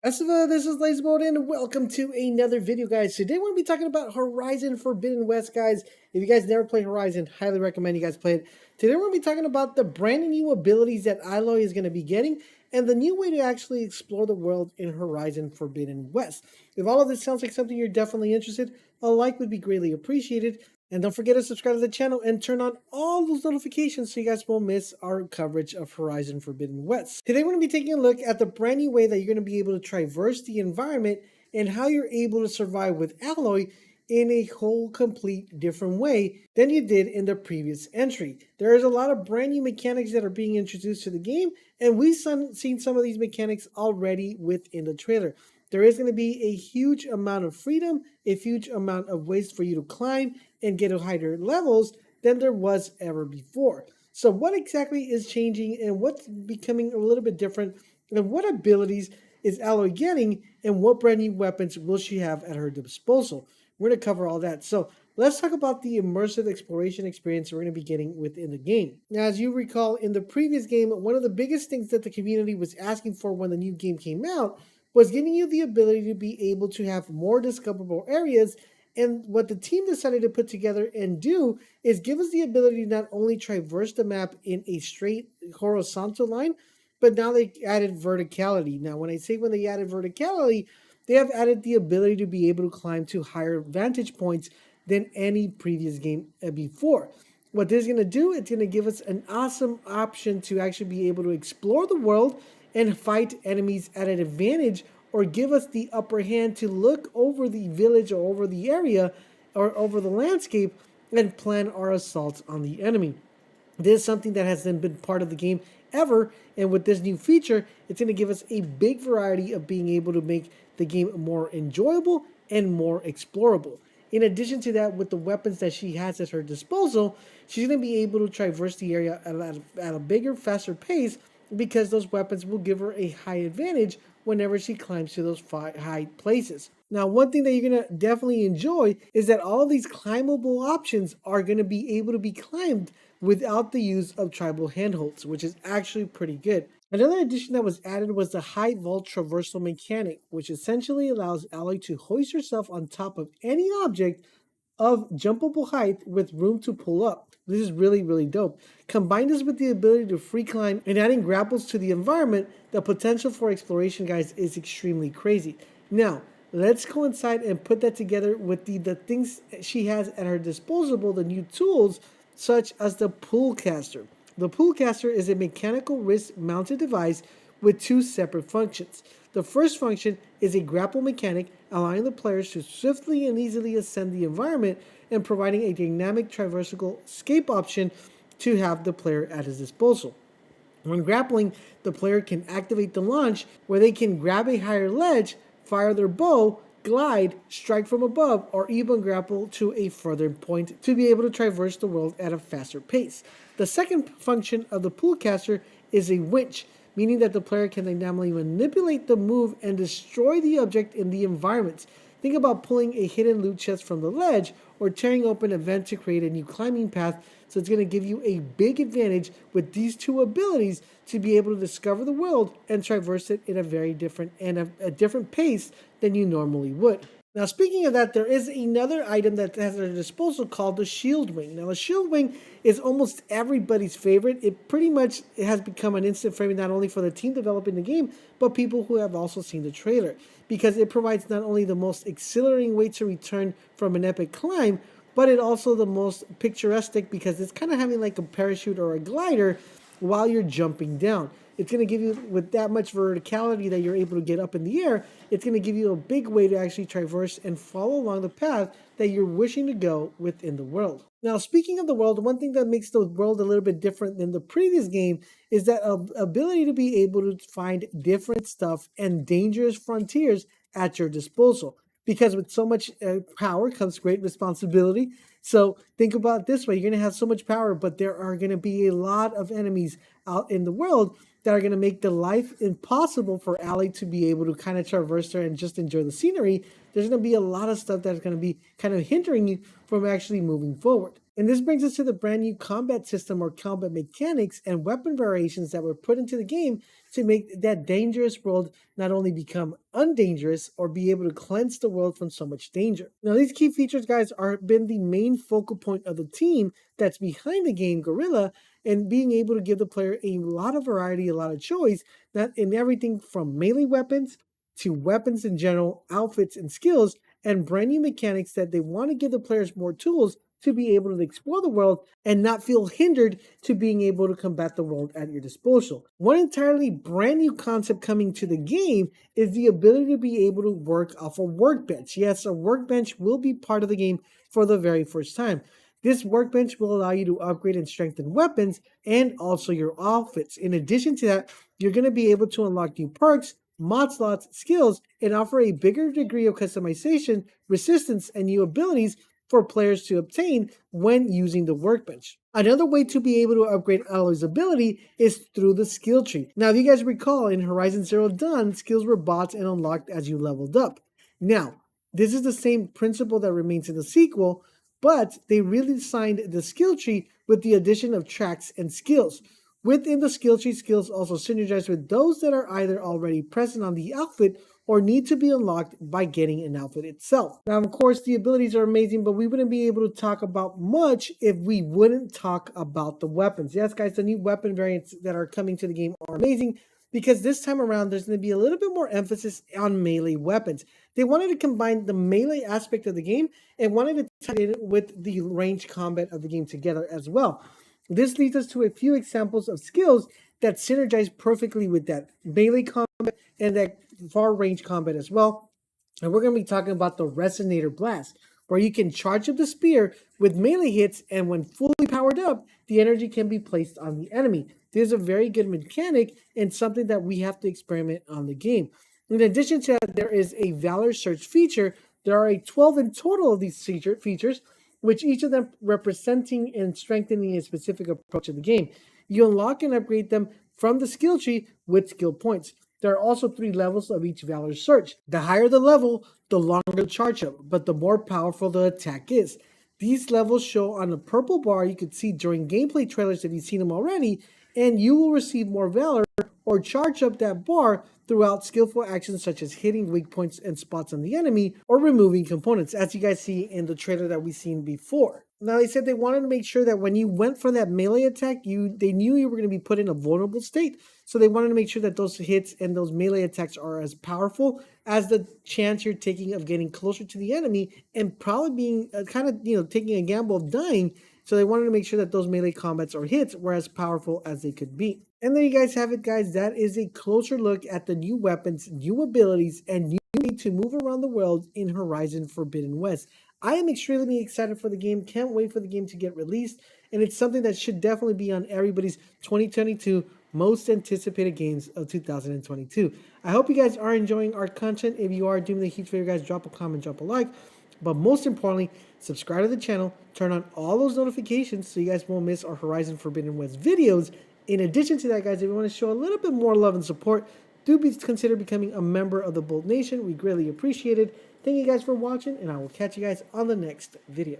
Essiva, this is Lazeboat, and welcome to another video, guys. Today we're going to be talking about Horizon Forbidden West, guys. If you guys never played Horizon, highly recommend you guys play it. Today we're going to be talking about the brand new abilities that Aloy is going to be getting, and the new way to actually explore the world in Horizon Forbidden West. If all of this sounds like something you're definitely interested, a like would be greatly appreciated. And don't forget to subscribe to the channel and turn on all those notifications so you guys won't miss our coverage of Horizon Forbidden West. Today we're going to be taking a look at the brand new way that you're going to be able to traverse the environment and how you're able to survive with Aloy in a whole complete different way than you did in the previous entry. There is a lot of brand new mechanics that are being introduced to the game, and we've seen some of these mechanics already within the trailer. There is going to be a huge amount of freedom, a huge amount of ways for you to climb and get to higher levels than there was ever before. So what exactly is changing and what's becoming a little bit different, and what abilities is Aloy getting, and what brand new weapons will she have at her disposal? We're going to cover all that. So let's talk about the immersive exploration experience we're going to be getting within the game. Now, as you recall, in the previous game, one of the biggest things that the community was asking for when the new game came out was giving you the ability to be able to have more discoverable areas. And what the team decided to put together and do is give us the ability to not only traverse the map in a straight horizontal line, but now they added verticality. Now, when they added verticality, they have added the ability to be able to climb to higher vantage points than any previous game before. What this is going to do, it's going to give us an awesome option to actually be able to explore the world and fight enemies at an advantage, or give us the upper hand to look over the village or over the area or over the landscape and plan our assaults on the enemy. This is something that hasn't been part of the game ever, and with this new feature, it's going to give us a big variety of being able to make the game more enjoyable and more explorable. In addition to that, with the weapons that she has at her disposal, she's going to be able to traverse the area at a bigger, faster pace, because those weapons will give her a high advantage whenever she climbs to those high places. Now, one thing that you're going to definitely enjoy is that all of these climbable options are going to be able to be climbed without the use of tribal handholds, which is actually pretty good. Another addition that was added was the high vault traversal mechanic, which essentially allows Aloy to hoist herself on top of any object of jumpable height with room to pull up. This is really, really dope. Combine this with the ability to free climb and adding grapples to the environment, the potential for exploration, guys, is extremely crazy. Now, let's go inside and put that together with the things she has at her disposal, the new tools, such as the pull caster. The pull caster is a mechanical wrist mounted device with two separate functions. The first function is a grapple mechanic, allowing the players to swiftly and easily ascend the environment and providing a dynamic traversal escape option to have the player at his disposal. When grappling, the player can activate the launch, where they can grab a higher ledge, fire their bow, glide, strike from above, or even grapple to a further point to be able to traverse the world at a faster pace. The second function of the pool caster is a winch, meaning that the player can dynamically manipulate the move and destroy the object in the environment. Think about pulling a hidden loot chest from the ledge or tearing open a vent to create a new climbing path. So it's going to give you a big advantage with these two abilities to be able to discover the world and traverse it in a very different and a different pace than you normally would. Now, speaking of that, there is another item that has at their disposal called the Shield Wing. Now, the Shield Wing is almost everybody's favorite. It pretty much has become an instant favorite not only for the team developing the game, but people who have also seen the trailer, because it provides not only the most exhilarating way to return from an epic climb, but it also the most picturesque, because it's kind of having like a parachute or a glider while you're jumping down. It's going to give you, with that much verticality that you're able to get up in the air, it's going to give you a big way to actually traverse and follow along the path that you're wishing to go within the world. Now, speaking of the world, one thing that makes the world a little bit different than the previous game is that ability to be able to find different stuff and dangerous frontiers at your disposal. Because with so much power comes great responsibility. So think about it this way: you're going to have so much power, but there are going to be a lot of enemies out in the world that are going to make the life impossible for Aloy to be able to kind of traverse there and just enjoy the scenery. There's going to be a lot of stuff that's going to be kind of hindering you from actually moving forward. And this brings us to the brand new combat system or combat mechanics and weapon variations that were put into the game to make that dangerous world not only become undangerous or be able to cleanse the world from so much danger. Now, these key features, guys, are been the main focal point of the team that's behind the game, Gorilla, and being able to give the player a lot of variety, a lot of choice, not in everything from melee weapons to weapons in general, outfits and skills, and brand new mechanics that they want to give the players more tools to be able to explore the world and not feel hindered to being able to combat the world at your disposal. One entirely brand new concept coming to the game is the ability to be able to work off a workbench. Yes, a workbench will be part of the game for the very first time. This workbench will allow you to upgrade and strengthen weapons and also your outfits. In addition to that, you're going to be able to unlock new perks, mod slots, skills, and offer a bigger degree of customization, resistance, and new abilities for players to obtain when using the workbench. Another way to be able to upgrade Aloy's ability is through the skill tree. Now, if you guys recall, in Horizon Zero Dawn, skills were bought and unlocked as you leveled up. Now, this is the same principle that remains in the sequel, but they really designed the skill tree with the addition of tracks and skills. Within the skill tree, skills also synergize with those that are either already present on the outfit or need to be unlocked by getting an outfit itself. Now, of course, the abilities are amazing, but we wouldn't be able to talk about much if we wouldn't talk about the weapons. Yes, guys, the new weapon variants that are coming to the game are amazing because this time around, there's going to be a little bit more emphasis on melee weapons. They wanted to combine the melee aspect of the game and wanted to tie it with the range combat of the game together as well. This leads us to a few examples of skills that synergize perfectly with that melee combat and that far range combat as well. And we're going to be talking about the Resonator Blast, where you can charge up the spear with melee hits, and when fully powered up, the energy can be placed on the enemy. This is a very good mechanic and something that we have to experiment on the game. In addition to that, there is a Valor Search feature. There are 12 in total of these features, which each of them representing and strengthening a specific approach to the game. You unlock and upgrade them from the skill tree with skill points. There are also 3 levels of each Valor Search. The higher the level, the longer the charge up, but the more powerful the attack is. These levels show on the purple bar you could see during gameplay trailers if you've seen them already, and you will receive more Valor or charge up that bar throughout skillful actions such as hitting weak points and spots on the enemy or removing components, as you guys see in the trailer that we've seen before. Now, they said they wanted to make sure that when you went for that melee attack, they knew you were going to be put in a vulnerable state. So they wanted to make sure that those hits and those melee attacks are as powerful as the chance you're taking of getting closer to the enemy and probably being taking a gamble of dying. So they wanted to make sure that those melee combats or hits were as powerful as they could be. And there you guys have it, guys. That is a closer look at the new weapons, new abilities, and new way to move around the world in Horizon Forbidden West. I am extremely excited for the game. Can't wait for the game to get released. And it's something that should definitely be on everybody's 2022 most anticipated games of 2022. I hope you guys are enjoying our content. If you are, do me a huge favor, guys. Drop a comment, drop a like. But most importantly, subscribe to the channel. Turn on all those notifications so you guys won't miss our Horizon Forbidden West videos. In addition to that, guys, if you want to show a little bit more love and support, do consider becoming a member of the Bold Nation. We greatly appreciate it. Thank you guys for watching, and I will catch you guys on the next video.